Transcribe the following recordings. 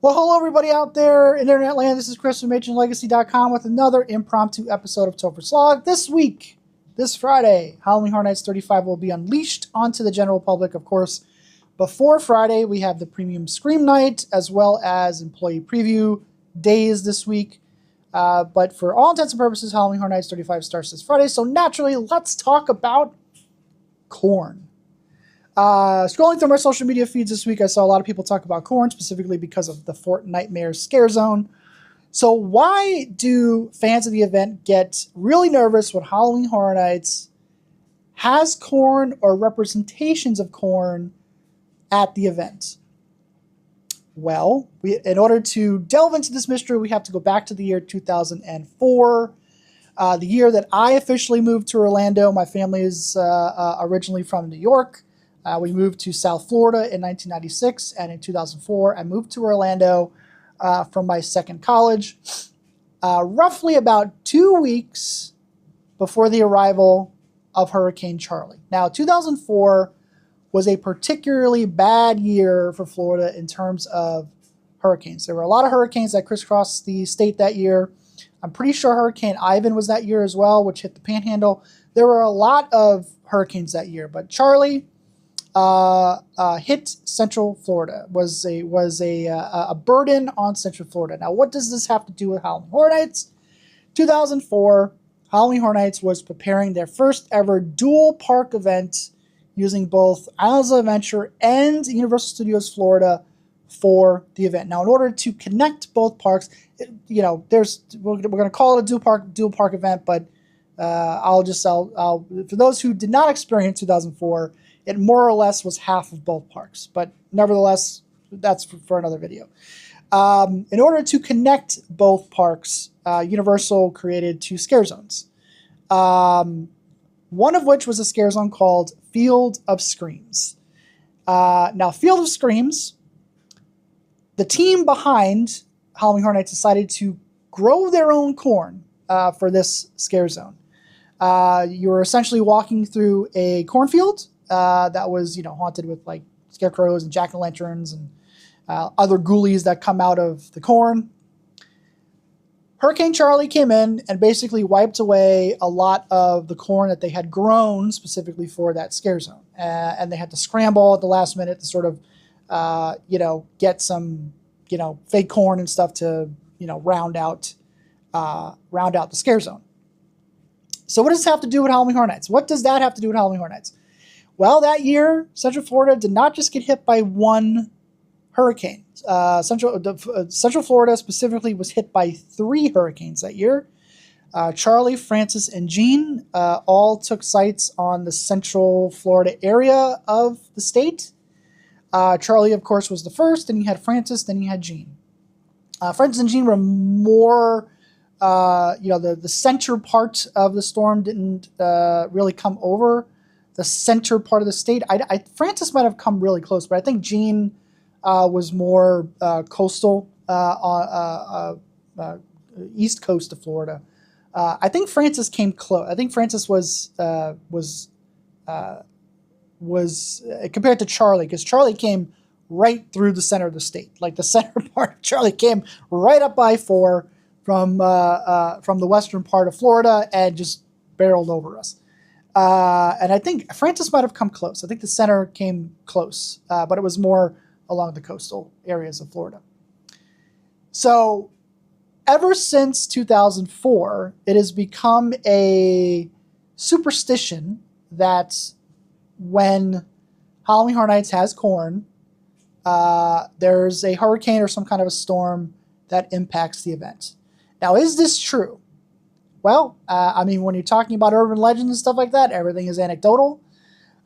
Well, hello everybody out there in Internet land. This is Chris from HHNLegacy.com with another impromptu episode of Topher Slog. This week, this Friday, Halloween Horror Nights 35 will be unleashed onto the general public. Of course, before Friday, we have the premium Scream Night as well as employee preview days this week. But for all intents and purposes, Halloween Horror Nights 35 starts this Friday. So naturally, let's talk about Korn. Scrolling through my social media feeds this week, I saw a lot of people talk about Korn, specifically because of the Fort Nightmare scare zone. So why do fans of the event get really nervous when Halloween Horror Nights has Korn or representations of Korn at the event? Well, in order to delve into this mystery, we have to go back to the year 2004, the year that I officially moved to Orlando. My family is originally from New York. We moved to South Florida in 1996, and in 2004, I moved to Orlando from my second college, roughly about 2 weeks before the arrival of Hurricane Charlie. Now, 2004 was a particularly bad year for Florida in terms of hurricanes. There were a lot of hurricanes that crisscrossed the state that year. I'm pretty sure Hurricane Ivan was that year as well, which hit the Panhandle. There were a lot of hurricanes that year, but Charlie hit Central Florida, was a burden on Central Florida. Now, what does this have to do with Halloween Horror Nights? 2004, Halloween Horror Nights was preparing their first ever dual park event using both Islands of Adventure and Universal Studios Florida for the event. Now, in order to connect both parks, we're going to call it a dual park event, but I'll for those who did not experience 2004. It more or less was half of both parks, but nevertheless, that's for another video. In order to connect both parks, Universal created 2 scare zones. One of which was a scare zone called Field of Screams. Now, Field of Screams, the team behind Halloween Horror Nights decided to grow their own corn for this scare zone. You were essentially walking through a cornfield that was, haunted with like scarecrows and jack-o'-lanterns and other ghoulies that come out of the corn. Hurricane Charlie came in and basically wiped away a lot of the corn that they had grown specifically for that scare zone. And they had to scramble at the last minute to sort of, get some, fake corn and stuff to, round out the scare zone. So what does this have to do with Halloween Horror Nights? What does that have to do with Halloween Horror Nights? Well, that year, Central Florida did not just get hit by one hurricane. Central Florida specifically was hit by 3 hurricanes that year. Charlie, Francis, and Jean all took sites on the Central Florida area of the state. Charlie, of course, was the first, then you had Francis, then you had Jean. Francis and Jean were more, the center part of the storm didn't really come over the center part of the state. Francis might have come really close, but I think Jean was more coastal, east coast of Florida. I think Francis came close. I think Francis was compared to Charlie, because Charlie came right through the center of the state. Like the center part of Charlie came right up I-4 from the western part of Florida and just barreled over us. And I think Francis might have come close. I think the center came close, but it was more along the coastal areas of Florida. So ever since 2004, it has become a superstition that when Halloween Horror Nights has corn, there's a hurricane or some kind of a storm that impacts the event. Now, is this true? Well, when you're talking about urban legends and stuff like that, everything is anecdotal.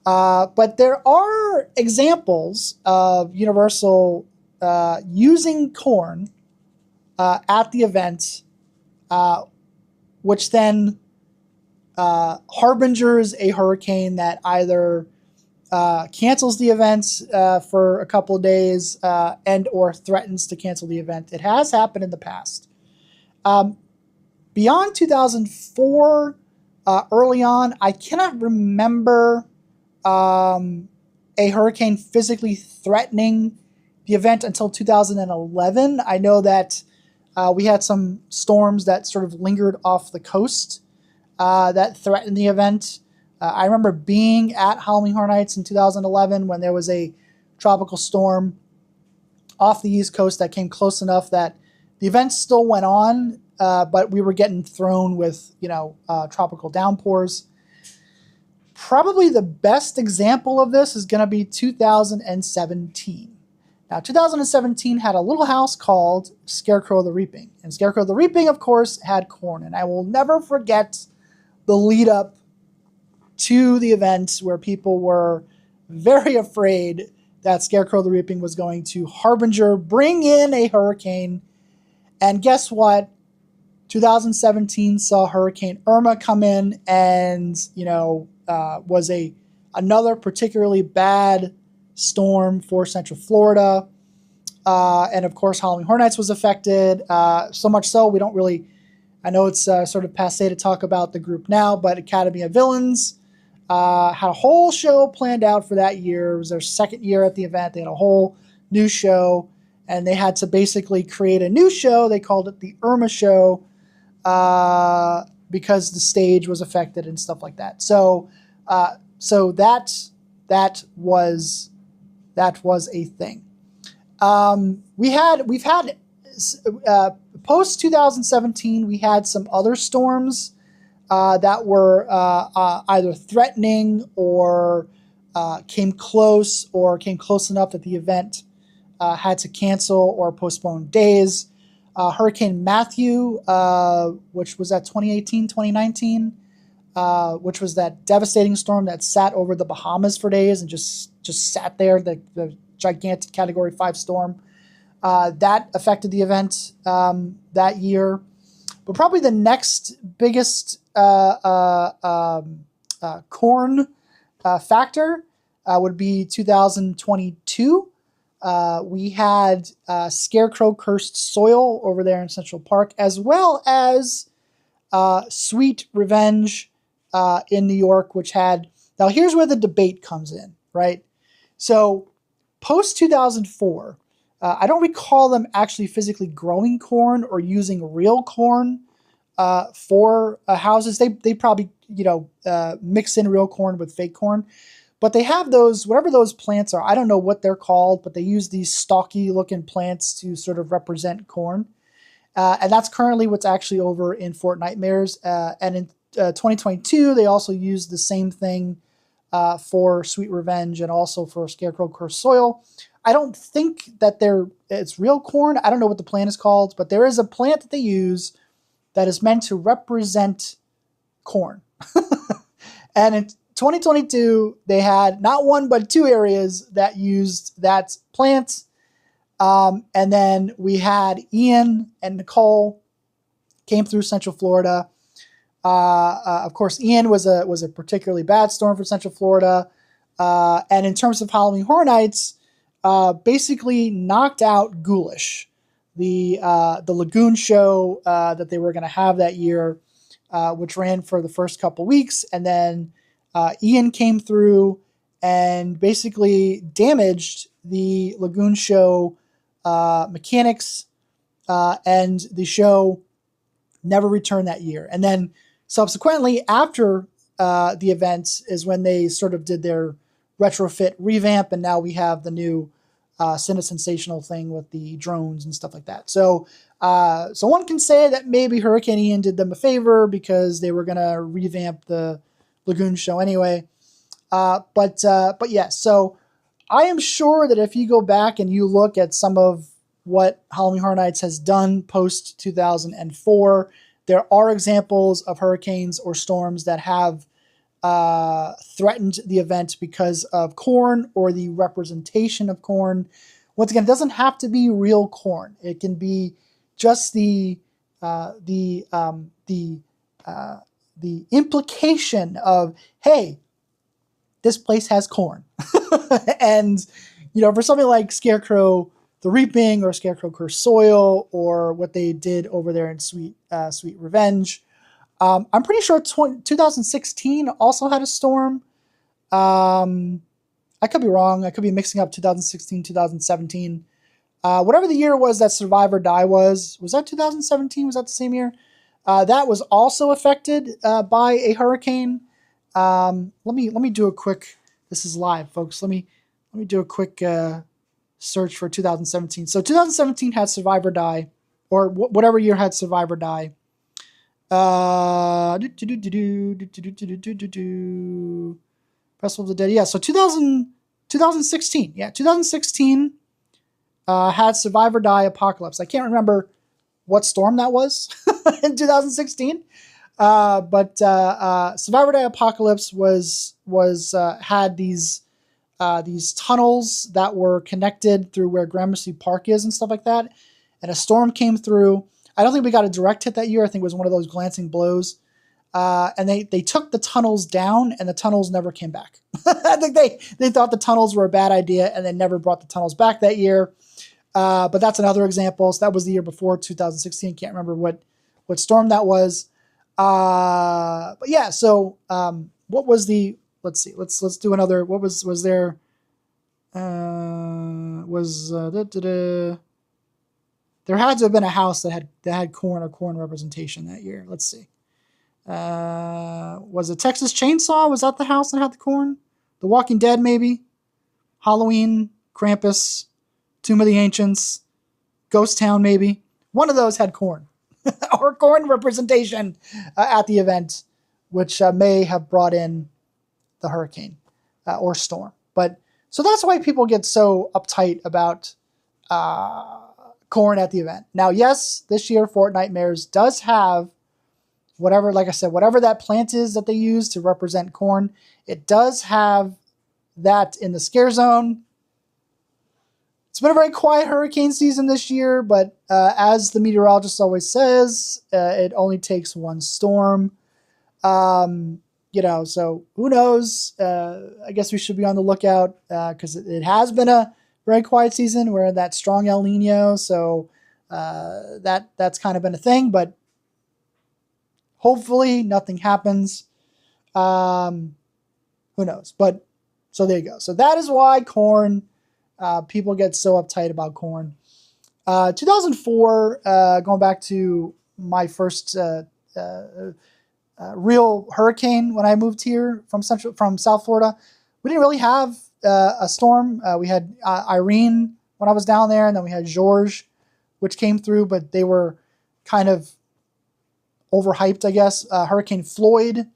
But there are examples of Universal using corn at the event, which then harbingers a hurricane that either cancels the event for a couple of days and or threatens to cancel the event. It has happened in the past. Beyond 2004, early on, I cannot remember a hurricane physically threatening the event until 2011. I know that we had some storms that sort of lingered off the coast that threatened the event. I remember being at Halloween Horror Nights in 2011 when there was a tropical storm off the East Coast that came close enough that the event still went on, but we were getting thrown with, tropical downpours. Probably the best example of this is going to be 2017. Now, 2017 had a little house called Scarecrow of the Reaping. And Scarecrow of the Reaping, of course, had corn. And I will never forget the lead up to the event where people were very afraid that Scarecrow of the Reaping was going to bring in a hurricane. And guess what? 2017 saw Hurricane Irma come in and, was another particularly bad storm for Central Florida. And of course, Halloween Horror Nights was affected. So much so, we don't really, I know it's sort of passé to talk about the group now, but Academy of Villains had a whole show planned out for that year. It was their second year at the event. They had a whole new show, and they had to basically create a new show. They called it the Irma Show because the stage was affected and stuff like that. So that was a thing. We've had post 2017. We had some other storms that were either threatening or came close enough that the event had to cancel or postpone days. Hurricane Matthew, which was at 2018, 2019, which was that devastating storm that sat over the Bahamas for days and just sat there, the gigantic Category 5 storm. That affected the event that year. But probably the next biggest corn factor would be 2022. We had Scarecrow Cursed Soil over there in Central Park, as well as Sweet Revenge in New York, which had... Now, here's where the debate comes in, right? So, post 2004, I don't recall them actually physically growing corn or using real corn for houses. They probably, mix in real corn with fake corn. But they have those, whatever those plants are, I don't know what they're called, but they use these stalky looking plants to sort of represent corn. And that's currently what's actually over in Fort Nightmares. And in 2022, they also used the same thing for Sweet Revenge and also for Scarecrow Cursed Soil. I don't think that it's real corn. I don't know what the plant is called, but there is a plant that they use that is meant to represent corn. And in 2022, they had not one but two areas that used that plant. And then we had Ian and Nicole came through Central Florida. Of course, Ian was a particularly bad storm for Central Florida. And in terms of Halloween Horror Nights, basically knocked out Ghoulish, the Lagoon show that they were going to have that year, which ran for the first couple weeks, and then Ian came through and basically damaged the Lagoon show mechanics, and the show never returned that year. And then subsequently, after the event, is when they sort of did their retrofit revamp, and now we have the new Cine Sensational thing with the drones and stuff like that. So one can say that maybe Hurricane Ian did them a favor because they were going to revamp the Lagoon show anyway. But yeah, so I am sure that if you go back and you look at some of what Halloween Horror Nights has done post 2004, there are examples of hurricanes or storms that have threatened the event because of corn or the representation of corn. Once again, it doesn't have to be real corn. It can be just the implication of, hey, this place has corn. And, for something like Scarecrow the Reaping or Scarecrow Cursed Soil or what they did over there in Sweet Revenge, I'm pretty sure 2016 also had a storm. I could be wrong. I could be mixing up 2016, 2017. Whatever the year was that Survive or Die was that 2017? Was that the same year? That was also affected by a hurricane. Let me do a quick. This is live, folks. Let me do a quick search for 2017. So 2017 had Survive or Die, or whatever year had Survive or Die. Festival of the Dead. Yeah, so 2016. Yeah, 2016 had Survive or Die Apocalypse. I can't remember what storm that was in 2016. But Survive or Die Apocalypse had these tunnels that were connected through where Gramercy Park is and stuff like that. And a storm came through. I don't think we got a direct hit that year. I think it was one of those glancing blows. And they took the tunnels down, and the tunnels never came back. I think they thought the tunnels were a bad idea, and they never brought the tunnels back that year. But that's another example. So that was the year before 2016. Can't remember what storm that was. But yeah. So what was the? Let's see. Let's do another. What was there? There had to have been a house that had corn or corn representation that year. Let's see. Was it Texas Chainsaw? Was that the house that had the corn? The Walking Dead, maybe? Halloween, Krampus, Tomb of the Ancients, Ghost Town, maybe? One of those had corn. Or corn representation at the event, which may have brought in the hurricane or storm. But so that's why people get so uptight about corn at the event. Now, yes, this year Fort Nightmares does have whatever, like I said, whatever that plant is that they use to represent corn, it does have that in the scare zone. It's been a very quiet hurricane season this year, but as the meteorologist always says, it only takes one storm. So who knows? I guess we should be on the lookout because it has been a very quiet season. We're in that strong El Nino, so that's kind of been a thing, but hopefully nothing happens. Who knows? But so there you go. So that is why corn, people get so uptight about corn. 2004, going back to my first real hurricane when I moved here from South Florida, we didn't really have a storm. We had Irene when I was down there, and then we had George, which came through, but they were kind of overhyped, I guess. Hurricane Floyd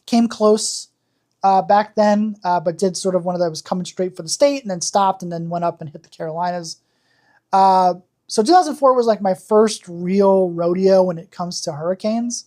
came close back then, but did sort of one of that was coming straight for the state and then stopped and then went up and hit the Carolinas. So 2004 was like my first real rodeo when it comes to hurricanes.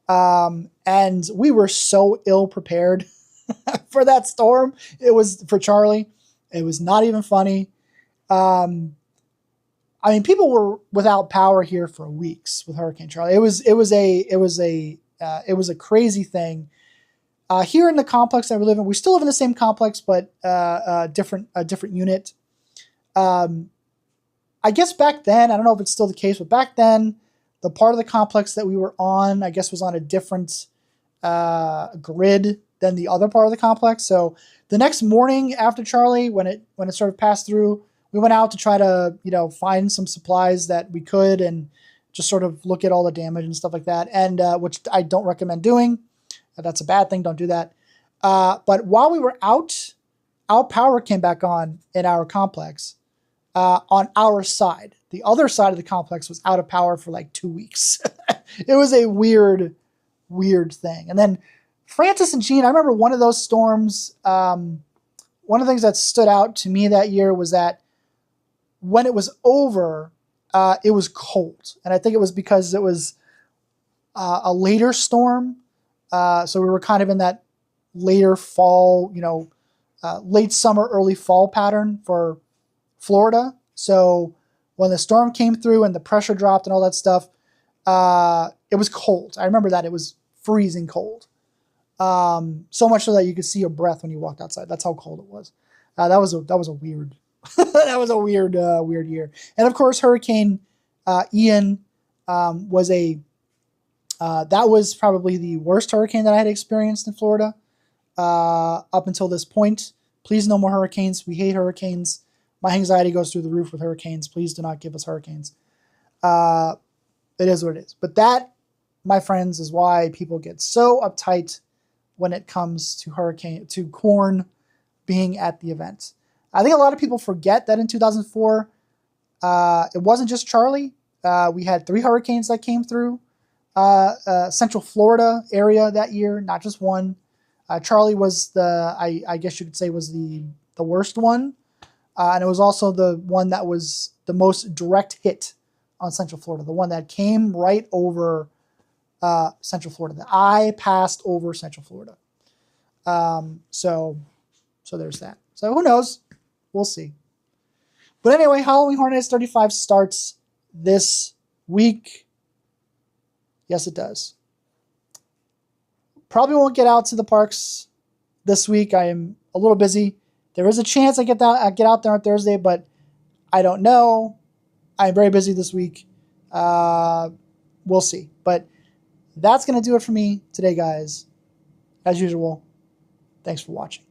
And we were so ill prepared for that storm. It was for Charlie. It was not even funny. I mean, people were without power here for weeks with Hurricane Charlie. It was a crazy thing. Here in the complex that we live in, we still live in the same complex, but a different unit. I guess back then, I don't know if it's still the case, but back then, the part of the complex that we were on, I guess, was on a different grid than the other part of the complex. So the next morning after Charlie, when it sort of passed through, we went out to try to, find some supplies that we could and just sort of look at all the damage and stuff like that. And which I don't recommend doing. That's a bad thing. Don't do that. But while we were out, our power came back on in our complex on our side. The other side of the complex was out of power for like 2 weeks. It was a weird thing. And then Francis and Jean, I remember one of those storms. One of the things that stood out to me that year was that when it was over, it was cold. And I think it was because it was a later storm. So we were kind of in that later fall, late summer, early fall pattern for Florida. So when the storm came through and the pressure dropped and all that stuff, it was cold. I remember that it was freezing cold. So much so that you could see your breath when you walked outside. That's how cold it was. That was a weird, that was a weird year. And of course, Hurricane Ian was that was probably the worst hurricane that I had experienced in Florida up until this point. Please, no more hurricanes. We hate hurricanes. My anxiety goes through the roof with hurricanes. Please do not give us hurricanes. It is what it is. But that, my friends, is why people get so uptight when it comes to corn being at the event. I think a lot of people forget that in 2004, it wasn't just Charlie. We had 3 hurricanes that came through Central Florida area that year, not just one. Charlie was I guess you could say was the worst one. And it was also the one that was the most direct hit on Central Florida, the one that came right over Central Florida. The eye passed over Central Florida. So there's that. So who knows? We'll see. But anyway, Halloween Horror Nights 35 starts this week. Yes, it does. Probably won't get out to the parks this week. I am a little busy. There is a chance I get out there on Thursday, but I don't know. I'm very busy this week. We'll see. But that's going to do it for me today, guys. As usual, thanks for watching.